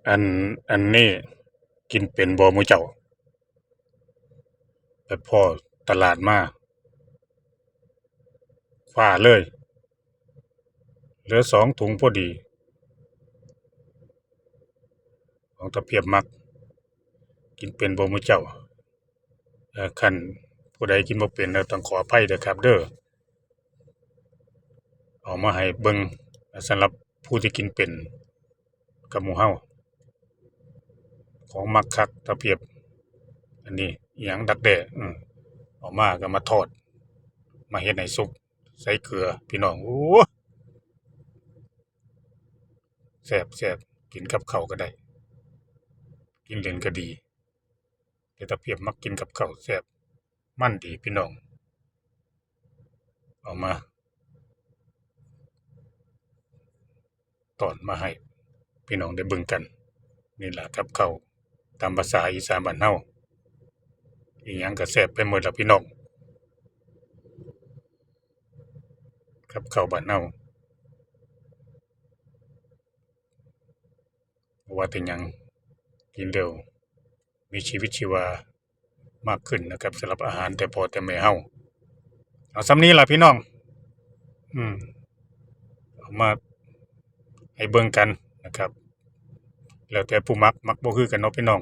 อันอันนี้กินเป็นบ่หมู่เจ้าไปพ้อตลาดมาฟ้าเลยเหลือ2 ถุงพอดีของตะเพียบมักกินเป็นบ่หมู่เจ้าคันผู้ใดกินบ่เป็นก็ต้องขออภัยเด้อครับเด้อเอามาให้เบิ่งสำหรับผู้ที่กินเป็นกับหมู่เฮาของมักคักตะเพียบอันนี้อิหยังดักแด้เอามาก็มาทอดมาเฮ็ดให้สุกใส่เกลือพี่น้องโอ้แซ่บๆกินกับข้าวก็ได้กินเล่นก็ดีแต่ตะเพียบมักกินกับข้าวแซ่บมันดีพี่น้องเอามาตอนมาให้พี่น้องได้เบิ่งกันนี่ล่ะกับข้าวตามภาษาอีสานบ้านเฮาอิหยังก็แซ่บไปหมดล่ะพี่น้องกับข้าวบ้านเฮาบ่ว่าแต่หยังกินแล้วมีชีวิตชีวามากขึ้นนะครับสำหรับอาหารแต่พ่อแต่แม่เฮาเอาส่ำนี้ล่ะพี่น้องอืมเอามาให้เบิ่งกันนะครับแล้วแต่ผู้มักบ่คือกันเนาะพี่น้อง